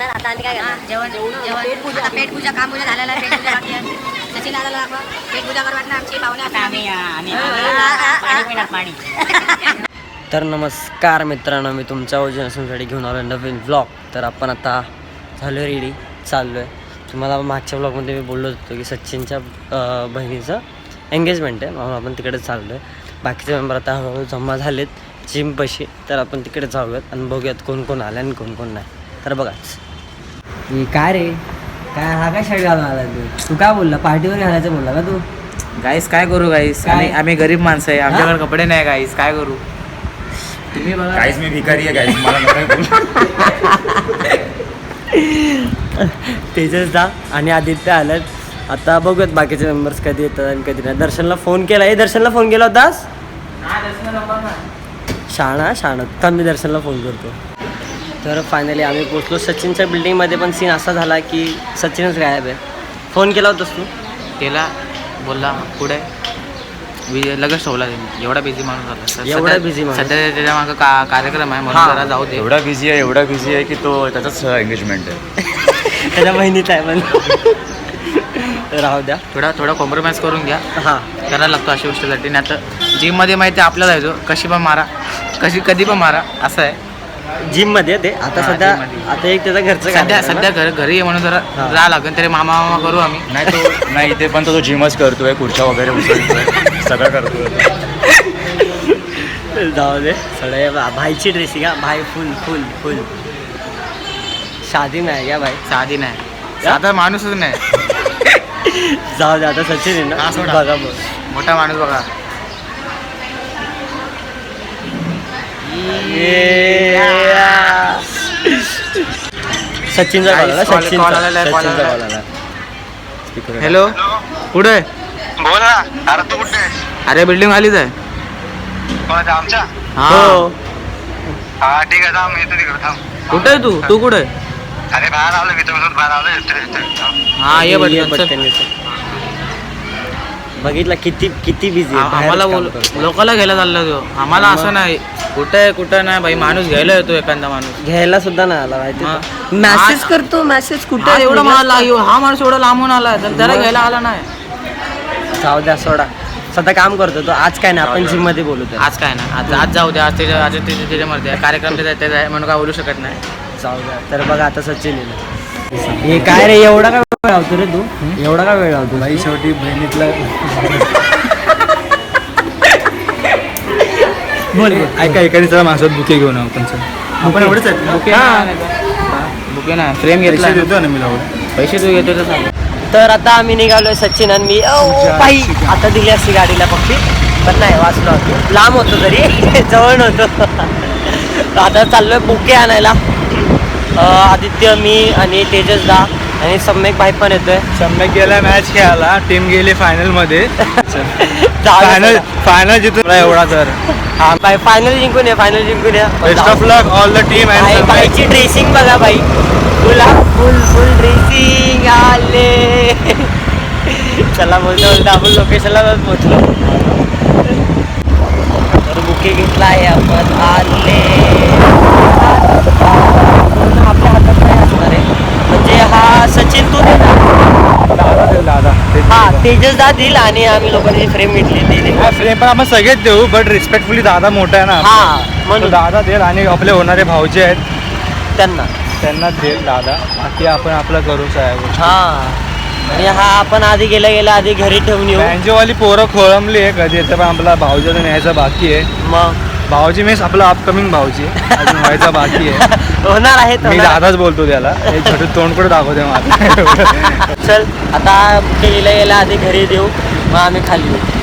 आता आणि काय करणार? जेवण आता पेटपूजा काम पूजा झालेला आहे. पेटपूजा बाकी आहे. सचिन आलेला दाखवा. पेटपूजा कर वाटणार आमची पाहुणे पाणी. तर नमस्कार मित्रांनो, मी तुमच्या ओजनसाठी घेऊन आलो नवीन ब्लॉग. तर आपण आता झालो रेडी, चाललो आहे. तुम्हाला मागच्या ब्लॉगमध्ये मी बोललो होतो की सचिनच्या बहिणीचं एंगेजमेंट आहे, म्हणून आपण तिकडे चाललो आहे. बाकीचे मेंबर आता हळूहळू जमा झालेत जिमपाशी, तर आपण तिकडे जाऊयात आणि बघूयात कोण कोण आलं आणि कोण कोण नाही. तर बघाच काय रे, काय हा काय शर्ट घालून आला तू काय बोलला? पार्टीवर घालायचं बोलला का तू? गाईस काय करू गाईस, आम्ही गरीब माणसं आहे, आमच्याकडे कपडे नाही गाईस, काय करू? तुम्ही बघा गाईस, मी भिकारी आहे गाईस, मला नको. तेजस दा आणि आदित्य आल्यात. आता बघूयात बाकीचे मेंबर्स कधी येतात आणि कधी नाही. दर्शनला फोन केला आहे. दर्शनला फोन केला होतास? शाणा तर मी दर्शनला फोन करतो. तर फायनली आम्ही पोचलो सचिनच्या बिल्डिंगमध्ये. पण सीन असा झाला की सचिनच गायब आहे. फोन केला होतास तू? केला, बोलला पुढे लगेच ठेवला. एवढा बिझी माणूस झाला, एवढा busy माणूस. सध्या त्याच्या मागं कार्यक्रम आहे म्हणून जरा जाऊ दे. एवढा बिझी आहे की तो त्याचाच एंगेजमेंट आहे. त्याच्या बहिणीत आहे पण राहू द्या. थोडा कॉम्प्रोमाइज करून घ्या. हां, करायला लागतो अशा गोष्टीसाठी. नाही तर जिममध्ये माहिती आहे आपल्याला जायचो, कधी पण मारा असं आहे. जिममध्ये ते आता हां, सध्या gym मध्ये. आता एक त्याचा घरचं कार्यक्रम आहे ना? सध्या घरी आहे म्हणून जरा राहा लागेल. तरी मामा करू आम्ही. नाही इथे पण तो जिमच करतोय, खुर्च्या वगैरे उचलतोय, सगळं करतोय. जाऊ दे सगळे. भाईची ड्रेसिंग हा, भाई फुल शादी नाही का भाई? साधी नाही, साधा माणूसच नाही. जाऊ दे आता. सचिन आहे हा, ना, सोडा. बघा बघ मोठा माणूस बघा. सचिनचा कॉल आला. Call आलेला आहे, call सचिनचा आलेला कॉल आहे. आला. हॅलो, कुठे? बोल ना. अरे तू कुठे आहेस? अरे बिल्डिंग आलीच आहे. कोणाच्या आमच्या? हा, हो हा ठीक आहे, थांब येतो तिकडे, थांब. कुठे आहे तू कुठे आहे? अरे बाहेर आलो मी, तुम्ही बाहेर आलो, येतो थांब. हा, ये बटकन, चल. पटकन येतो. बघितला किती बिझी आम्हाला लोकांना घ्यायला चालला तो. आम्हाला असं नाही कुठं नाही भाई. माणूस घ्यायला येतो, एखादा माणूस घ्यायला सुद्धा नाही आला माहिती. हा. मेसेज करतो, मेसेज कुठे हा, एवढा मला हा माणूस एवढा लांबून आला तर त्याला घ्यायला आला नाही. जाऊ द्या सोडा. सध्या काम करतो तो. आज काय नाही, आपण जिम मध्ये बोलतो. आज काय नाही, आज जाऊ द्या. आज त्याच्यामध्ये कार्यक्रम त्याचा आहे म्हणून काय बोलू शकत नाही. जाऊ द्या. तर बघा आता सचिन येईल. हे काय रे, एवढा काय वेळ लावतो रे तू? एवढा काय वेळ लावतो? बाई शेवटी बहिणीतला बोल. ऐका एखादी माणसात बुके घेऊन आपण एवढंच बुके ना, फ्रेम घेतला देतो ना मी लावून. पैसे तू घेतो तर सांग. तर आता आम्ही निघालोय सचिन आणि मी. बाई आता दिली असती गाडीला पक्षी, पण नाही, वाचलो होतो. लांब होतो तरी जवळ नव्हतो. आता चाललोय बुके आणायला. आदित्य, मी आणि तेजस दा आणि सम्यक भाई पण येतोय. सम्यक गेला मॅच खेळायला, टीम गेली फायनल मध्ये. फायनल जिथून एवढा तर हा बाई, फायनल जिंकून या. Best of luck all the team. बाईची ड्रेसिंग बघा बाई, फुल ड्रेसिंग आले. चला बोलता आपण लोकेशनला पोहोचलो. तर बुके घेतला आहे आपण. आले आपल्या हातात काय असणार आहे म्हणजे हा सचिन तू दे ना. दादा हा, तेजस दा देईल आणि आम्ही लोकांनी फ्रेम घेतली दिली. फ्रेम पण आपण सगळेच देऊ, बट रिस्पेक्टफुली. दादा मोठा आहे ना, हा म्हणून दादा देईल. आणि आपले होणारे भाऊजे आहेत त्यांना देईल दादा. बाकी आपण आपलं करू साहेब. हा. आणि हा आपण आधी गेला आधी घरी ठेवून येऊ. बँजोवाली पोरं खोळंबली आहे कधी येतं, पण आपला भाऊजीला न्यायचा बाकी आहे. मग भाऊजी मीन्स आपला अपकमिंग भाऊजी अजून व्हायचा बाकी आहे. होणार आहे. मी दादाच बोलतो त्याला. एक छोटे तोंड कुठे दाखवते मला. चल आता गेला आधी घरी देऊ, मग आम्ही खाली येऊ.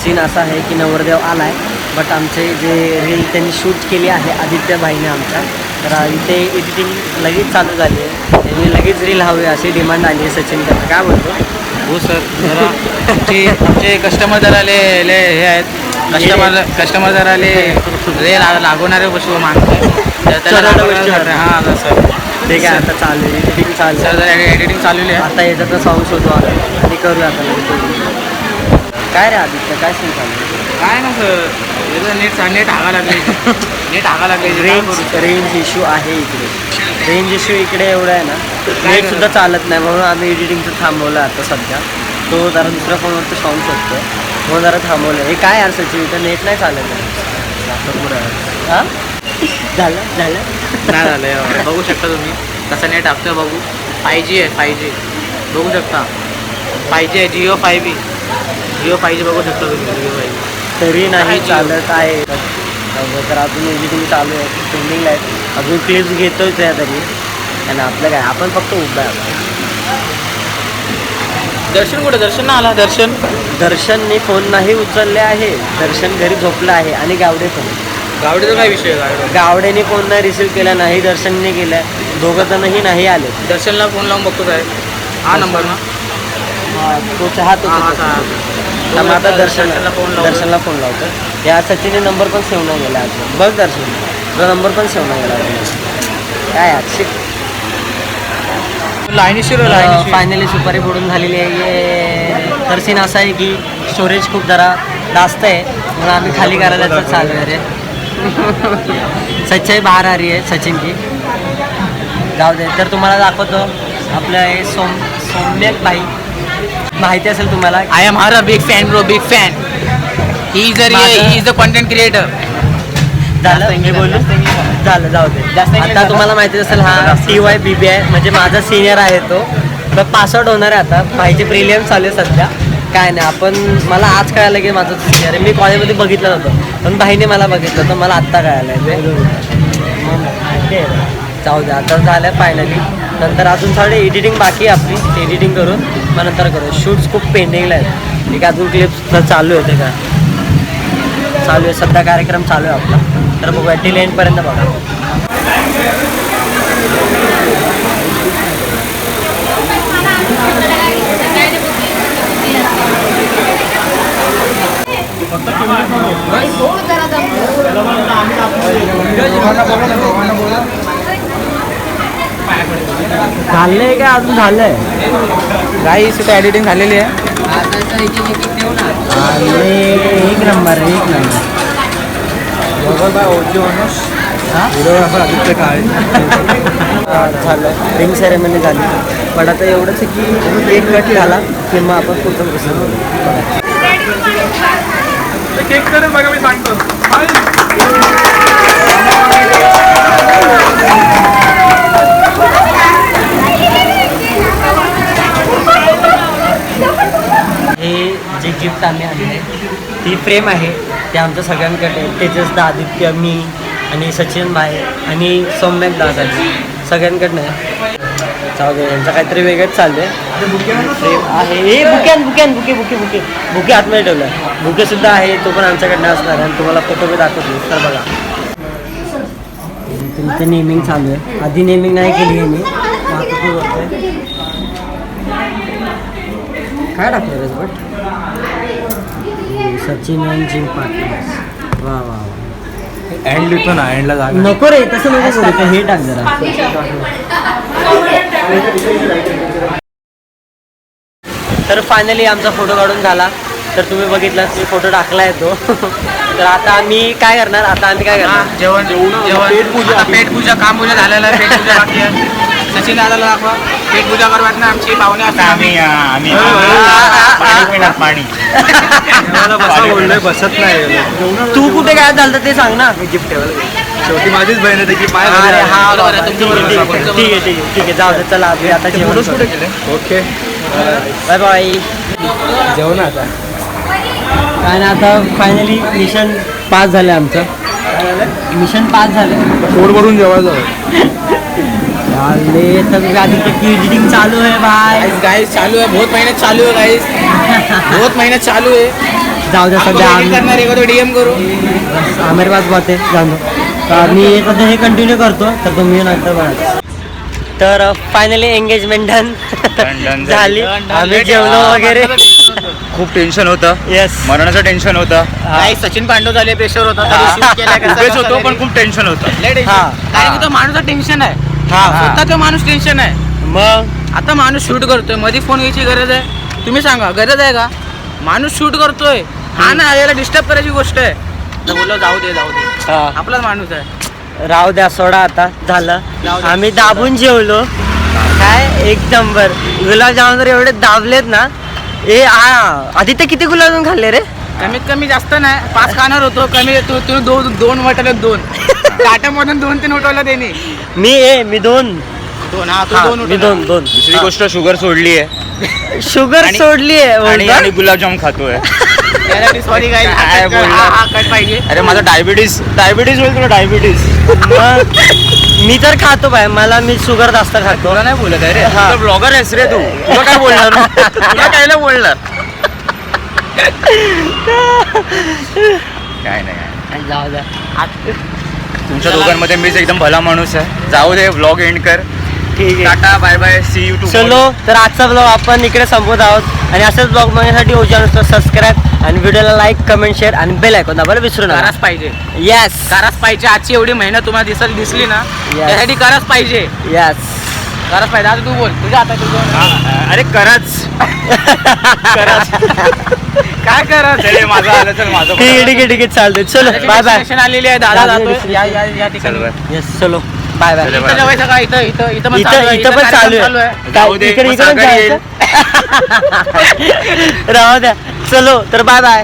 सीन असा आहे की नवरदेव आलाय, बट आमचे जे रील त्यांनी शूट केली आहे आदित्य भाईने आमच्या, तर इथे एडिटिंग लगेच चालू झाली आहे. त्यांनी लगेच रील हवी अशी डिमांड आली आहे सचिन त्यांना. काय बोलतो? हो सर, जरा आमचे कस्टमर जरा ले हे आहेत, कस्टमर जरा ले लागवणारे वस्तू मागतात. हां सर, ठीक आहे. आता चालू आहे एडिटिंग चालू सर जरा एडिटिंग चालू आहे. आता याच्यात सॉंग शोधू आणि करूया आता लगेच. काय रे आदित्य, काय सीन चालू आहे? काय ना सर, नेट हागा लागले रेंज इश्यू आहे इकडे. रेंज इश्यू इकडे एवढा आहे ना, नेट सुद्धा चालत नाही, म्हणून आम्ही एडिटिंगचं थांबवलं आता सध्या. तो जरा दुसऱ्या फोनवरती सॉंग शोधतो म्हणून जरा थांबवलं. हे काय यार सचिन, इथं नेट नाही चालत आहे. हां झालं नाही झालं. बघू शकता तुम्ही कसं नेट टाकतोय. बघू 5G आहे, 5G बघू शकता. 5G आहे, जिओ 5G बघू शकता तुम्ही. जिओ 5G तरी नाही चालत आहे. तर अजून एडिटिंग चालू आहे, पेंडिंग आहे, अजून क्लिप्स घेतोच आहे तरी. आणि आपलं काय, आपण फक्त उभं आहे. दर्शन कुठे? दर्शन ना आला. दर्शनने फोन नाही उचलले आहे. दर्शन घरी झोपलं आहे आणि गावडे पण. गावडीचा काय विषय? गावडेने फोन नाही रिसीव्ह केला, नाही दर्शनने केला. दोघं जणही नाही आले. दर्शनला फोन लावून बघतो काय हा नंबर ना. तो चाहतो आता दर्शनला फोन लावतो. या सचिनने नंबर पण सेव्ह नाही केला अजून. बघ दर्शन, तुझा नंबर पण सेव्ह नाही केला. काय अक्षिक फायनली सुपारी फोडून झालेली आहे. तर सीन असा आहे की स्टोरेज खूप जरा जास्त आहे, म्हणून आम्ही खाली करायला चालू आहे रे. सच्चाई बाहेर आ रही आहे सचिन की. जाऊ दे. तर तुम्हाला दाखवतो आपलं हे सौम्यक भाई, माहिती असेल तुम्हाला. I am her a big fan bro, big fan. He is the content creator. झालं मी बोललो, झालं जाऊ दे. आता तुम्हाला माहिती असेल हा TY BB आहे, म्हणजे माझा सिनियर आहे तो. तर पासआउट होणार आहे आता. भाईचे प्रिलियम चालू आहे सध्या. काय नाही, आपण मला आज कळालं की माझं सिनियर आहे. मी कॉलेजमध्ये बघितलं नव्हतं, पण भाईने मला बघितलं तर मला आत्ता कळालं आहे. जाऊ दे, आता झालं आहे फायनली. नंतर अजून थोडी एडिटिंग बाकी आहे आपली, एडिटिंग करून मग नंतर करू. शूट्स खूप पेंडिंगला आहेत. एक अजून क्लिप्स चालू होते का, चालू आहे सध्या कार्यक्रम चालू आहे आपला. तर बघूया टिल एंडपर्यंत बघा. झालंय का अजून? झालंय गाईस, इथे एडिटिंग झालेली आहे. एक नंबर. झालं रिंग सेरेमनी झाली, पण आता एवढंच की एक कट झाला की मग आपण पुढचं कसं केक करून बघा, मी सांगतो. हे जे गिफ्ट आम्ही आणले ती फ्रेम आहे, ते आमच्या सगळ्यांकडे. तेजस दा, आदित्य, मी आणि सचिन भाई आणि सौम्यक दादा सगळ्यांकडनं आहे. जाऊ दे, यांचं काहीतरी वेगळंच चाललं आहे. फ्रेम आहे हे बुके आतमध्ये ठेवलं आहे. बुकेसुद्धा आहे, तो पण आमच्याकडनं असणार आहे आणि तुम्हाला फोटो बी दाखवतो. तर बघा तुमचं नेमिंग चालू आहे. आधी नेमिंग नाही केली आहे मी, वाहतूक करतोय. काय टाकलं रे but Sachin and gym partners. वा वा वा. एंड लिहितो ना, एंडला जागा नको रे, तसं नको करू. हे टाक जरा. तर फायनली आमचा फोटो काढून झाला. तर तुम्ही बघितला मी फोटो टाकला आहे तो. तर आता आम्ही काय करणार, जेवण पेटपूजा काम पूजा झालेलं आहे. पेटपूजा बाकी आहे. सचिन दादाला दाखवा. पेटपूजा करू वाटणं आमची पाहुणे असतात. पाणी बसत नाही. तू कुठे काय झालं ते सांग ना. गिफ्ट ठेवायला शेवटी माझीच बहीण आहे त्याची पाय. ठीक आहे जाऊ दे. चला आता जेवण कुठे केले. Okay bye bye. जेवण आता काय ना, आता फायनली मिशन पास झालं आमचं. मिशन पास झालं. पोट भरून जेवायला जाऊ. चालले तर आदित्यची एडिटिंग चालू आहे भाई. गाइस चालू आहे, बहुत मेहनत चालू आहे गाइस, बहुत मेहनत चालू आहे. जाऊ द्या सध्या करणार आहे का डीएम करू. आमिर बात बाते जाणू तर मी सध्या हे कंटिन्यू करतो तर तुम्ही नंतर बघा. तर फायनली एंगेजमेंट डन Done झाली. आम्ही जेवलो वगैरे. खूप टेन्शन होतं, येस मरणाचं टेन्शन होतं. गाइस सचिन पांडव झाले, प्रेशर होता तरी shoot केला कसा उभेच बसा होतो तरी. पण खूप टेन्शन होतं. लय tension. हा. कारण की तो माणूस टेन्शन आहे. हा स्वतः तो माणूस टेन्शन आहे. मग आता माणूस शूट करतोय, मध्ये फोन घ्यायची गरज आहे? तुम्ही सांगा, गरज आहे का? माणूस शूट करतोय, हा ना, याला डिस्टर्ब करायची गोष्ट आहे. तर बोललो जाऊ दे जाऊ दे, हा. आपलाच माणूस आहे. राहू द्या सोडा आता झालं. जाऊ द्या. आम्ही दाबून जेवलो काय एक नंबर. गुलाबजामुन तर एवढे दाबलेत ना. आदित्य किती गुलाबजामुन खाल्ले रे? कमीत कमी जास्त नाही, 5 खाणार होतो. कमी तू 2 वाटायला 2 काट्यामधून 2-3 उठवला त्यांनी. मी दोन 2 हा तू हा, 2 मी दोन दुसरी गोष्ट शुगर सोडली आहे शुगर आणि- सोडली आणि आहे. गुलाबजाम खातोय. सॉरी काय बोलला? कट पाहिजे. अरे माझा डायबिटीज होईल तुला, डायबिटीज. मी तर खातो बाय, मी शुगर जास्त खातो. तुला नाही बोलत आहे रे. हा. ब्लॉगर आहेस रे तू, तुला काय बोलणार? तुला कायला बोलणार? काय नाही. जाऊ द्या. तुमच्या दोघांमध्ये मीच एकदम भला माणूस आहे. जाऊ दे, व्लॉग एंड कर. ठीक आहे. Tata, bye bye, see you too. चलो तर आजचा ब्लॉग आपण इकडे संपवत आहोत आणि असेच ब्लॉग बघण्यासाठी ओजा सबस्क्राईब आणि व्हिडिओला लाईक कमेंट शेअर आणि बेल आयकॉन दाबायला विसरू नका. कराच पाहिजे, येस कराच पाहिजे. आजची एवढी मेहनत तुम्हाला दिसली ना, Yes. त्यासाठी कराच पाहिजे, येस. कराच पाहिजे. आता तू बोल, तुझ्या आता तुझं अरे कराच. काय करा. चल माझं आलं, चल माझं ठीक आहे चालतंय. चलो बाय बाय. आलेली आहे, दादा दादा जातोय या चल ठिकाणी. बाय. येस चलो बाय बाय. चल. इथं जेवायचं का? इथं इथं इथं पण इथं पण चालू आहे. जाऊ दे, इकडे मग इकडे सागर येईल. राहू द्या. चलो तर बाय बाय.